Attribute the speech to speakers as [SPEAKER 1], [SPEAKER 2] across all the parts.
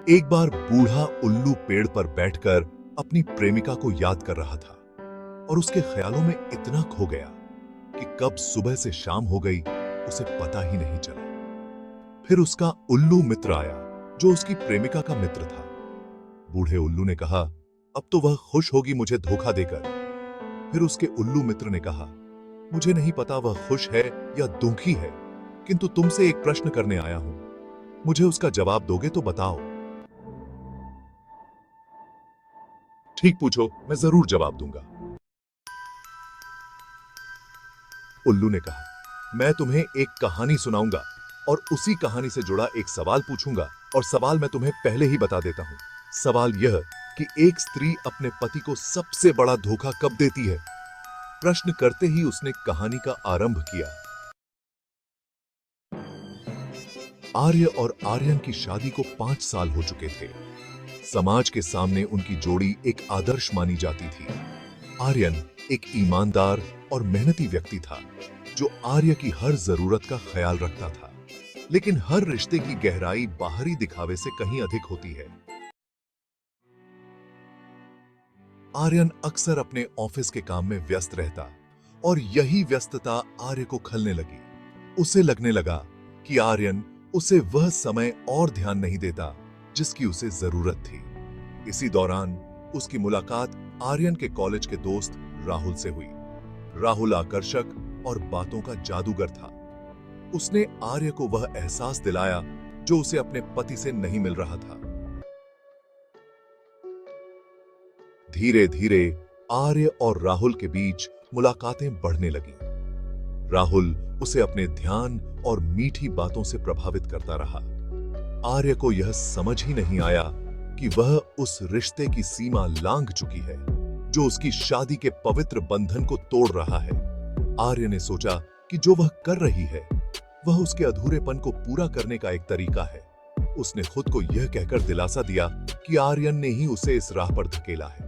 [SPEAKER 1] एक बार बूढ़ा उल्लू पेड़ पर बैठकर अपनी प्रेमिका को याद कर रहा था और उसके ख्यालों में इतना खो गया कि कब सुबह से शाम हो गई उसे पता ही नहीं चला। फिर उसका उल्लू मित्र आया जो उसकी प्रेमिका का मित्र था। बूढ़े उल्लू ने कहा, अब तो वह खुश होगी मुझे धोखा देकर। फिर उसके उल्लू मित्र ने कहा, मुझे नहीं पता वह खुश है या दुखी है, किंतु तुमसे एक प्रश्न करने आया हूं, मुझे उसका जवाब दोगे तो बताओ। ठीक पूछो, मैं जरूर जवाब दूंगा। उल्लू ने कहा, मैं तुम्हें एक कहानी सुनाऊंगा और उसी कहानी से जुड़ा एक सवाल पूछूंगा, और सवाल मैं तुम्हें पहले ही बता देता हूं। सवाल यह कि एक स्त्री अपने पति को सबसे बड़ा धोखा कब देती है। प्रश्न करते ही उसने कहानी का आरंभ किया। आर्य और आर्यन की शादी को 5 साल हो चुके थे। समाज के सामने उनकी जोड़ी एक आदर्श मानी जाती थी। आर्यन एक ईमानदार और मेहनती व्यक्ति था जो आर्य की हर जरूरत का ख्याल रखता था। लेकिन हर रिश्ते की गहराई बाहरी दिखावे से कहीं अधिक होती है। आर्यन अक्सर अपने ऑफिस के काम में व्यस्त रहता और यही व्यस्तता आर्य को खलने लगी। उसे लगने लगा कि आर्यन उसे वह समय और ध्यान नहीं देता जिसकी उसे जरूरत थी। इसी दौरान उसकी मुलाकात आर्यन के कॉलेज के दोस्त राहुल से हुई। राहुल आकर्षक और बातों का जादूगर था। उसने आर्य को वह एहसास दिलाया जो उसे अपने पति से नहीं मिल रहा था। धीरे धीरे आर्य और राहुल के बीच मुलाकातें बढ़ने लगी। राहुल उसे अपने ध्यान और मीठी बातों से प्रभावित करता रहा। आर्य को यह समझ ही नहीं आया कि वह उस रिश्ते की सीमा लांघ चुकी है जो उसकी शादी के पवित्र बंधन को तोड़ रहा है। आर्य ने सोचा कि जो वह कर रही है वह उसके अधूरेपन को पूरा करने का एक तरीका है। उसने खुद को यह कहकर दिलासा दिया कि आर्यन ने ही उसे इस राह पर धकेला है।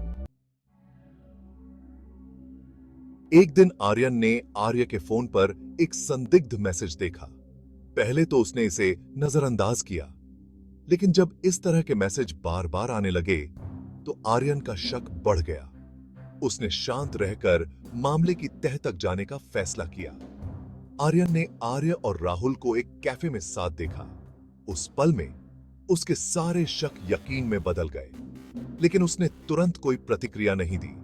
[SPEAKER 1] एक दिन आर्यन ने आर्य के फोन पर एक संदिग्ध मैसेज देखा। पहले तो उसने इसे नजरअंदाज किया, लेकिन जब इस तरह के मैसेज बार बार आने लगे तो आर्यन का शक बढ़ गया। उसने शांत रहकर मामले की तह तक जाने का फैसला किया। आर्यन ने आर्य और राहुल को एक कैफे में साथ देखा। उस पल में उसके सारे शक यकीन में बदल गए, लेकिन उसने तुरंत कोई प्रतिक्रिया नहीं दी।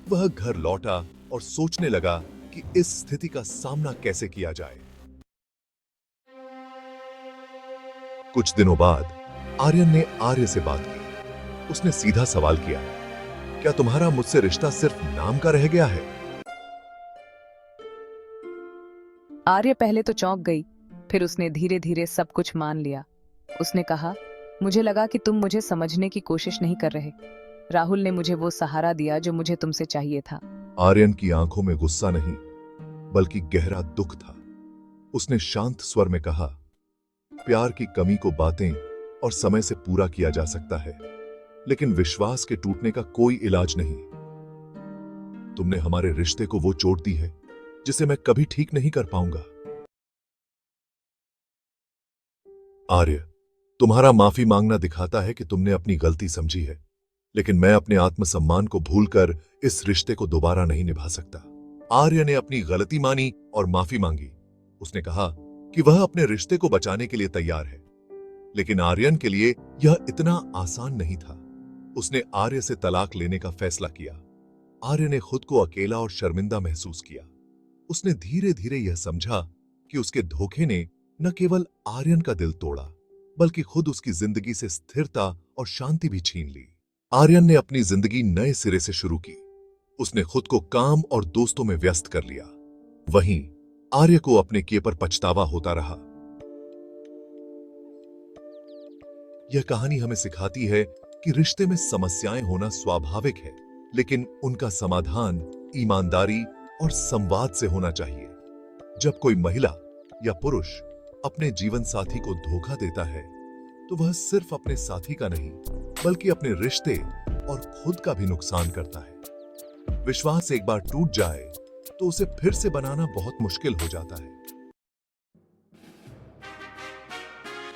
[SPEAKER 1] वह घर लौटा और सोचने लगा कि इस स्थिति का सामना कैसे किया जाए। कुछ दिनों बाद आर्यन ने आर्य से बात की। उसने सीधा सवाल किया, क्या तुम्हारा मुझसे रिश्ता सिर्फ नाम का रह गया है?
[SPEAKER 2] आर्य पहले तो चौंक गई, फिर उसने धीरे धीरे सब कुछ मान लिया। उसने कहा, मुझे लगा कि तुम मुझे समझने की कोशिश नहीं कर रहे। राहुल ने मुझे वो सहारा दिया जो मुझे तुमसे चाहिए था।
[SPEAKER 1] आर्यन की आंखों में गुस्सा नहीं बल्कि गहरा दुख था। उसने शांत स्वर में कहा, प्यार की कमी को बातें और समय से पूरा किया जा सकता है, लेकिन विश्वास के टूटने का कोई इलाज नहीं। तुमने हमारे रिश्ते को वो चोट दी है जिसे मैं कभी ठीक नहीं कर पाऊंगा। आर्य, तुम्हारा माफी मांगना दिखाता है कि तुमने अपनी गलती समझी है, लेकिन मैं अपने आत्मसम्मान को भूलकर इस रिश्ते को दोबारा नहीं निभा सकता। आर्य ने अपनी गलती मानी और माफी मांगी। उसने कहा कि वह अपने रिश्ते को बचाने के लिए तैयार है, लेकिन आर्यन के लिए यह इतना आसान नहीं था। उसने आर्य से तलाक लेने का फैसला किया। आर्य ने खुद को अकेला और शर्मिंदा महसूस किया। उसने धीरे धीरे यह समझा कि उसके धोखे ने न केवल आर्यन का दिल तोड़ा, बल्कि खुद उसकी जिंदगी से स्थिरता और शांति भी छीन ली। आर्यन ने अपनी जिंदगी नए सिरे से शुरू की। उसने खुद को काम और दोस्तों में व्यस्त कर लिया। वहीं आर्य को अपने किए पर पछतावा होता रहा। यह कहानी हमें सिखाती है कि रिश्ते में समस्याएं होना स्वाभाविक है, लेकिन उनका समाधान ईमानदारी और संवाद से होना चाहिए। जब कोई महिला या पुरुष अपने जीवन साथी को धोखा देता है तो वह सिर्फ अपने साथी का नहीं बल्कि अपने रिश्ते और खुद का भी नुकसान करता है। विश्वास एक बार टूट जाए तो उसे फिर से बनाना बहुत मुश्किल हो जाता है।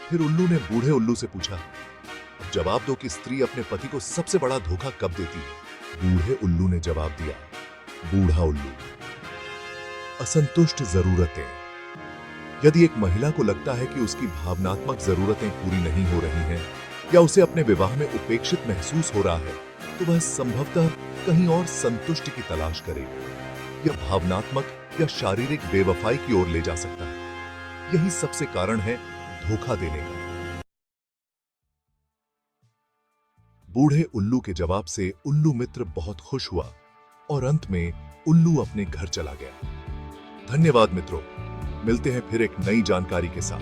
[SPEAKER 1] फिर उल्लू ने बूढ़े उल्लू से पूछा, जवाब दो कि स्त्री अपने पति को सबसे बड़ा धोखा कब देती है। बूढ़े उल्लू ने जवाब दिया। बूढ़ा उल्लू, असंतुष्ट जरूरतें। यदि एक महिला को लगता है कि उसकी भावनात्मक जरूरतें पूरी नहीं हो रही हैं या उसे अपने विवाह में उपेक्षित महसूस हो रहा है, तो वह संभवतः कहीं और संतुष्टि की तलाश करेगी। यह भावनात्मक या शारीरिक बेवफाई की ओर ले जा सकता है। यही सबसे कारण है धोखा देने का। बूढ़े उल्लू के जवाब से उल्लू मित्र बहुत खुश हुआ और अंत में उल्लू अपने घर चला गया। धन्यवाद मित्रों, मिलते हैं फिर एक नई जानकारी के साथ।